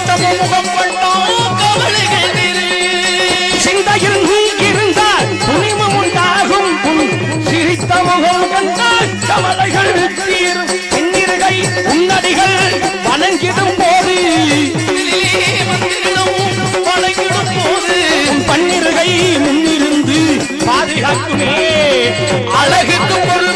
முகம் கொண்டோம் கவலைகள் சிந்தையில் நீ இருந்தால் துணிமம் உண்டாகும் சிரித்த முகம் கண்டால் கவலைகள் தீரும் பின்னிருகை உன்னடிகள் வணங்கிடும் போது வணங்கிடும் போது பன்னிருகை முன்னிருந்து பாதுகாக்குமே அழகுக்கு பொருள்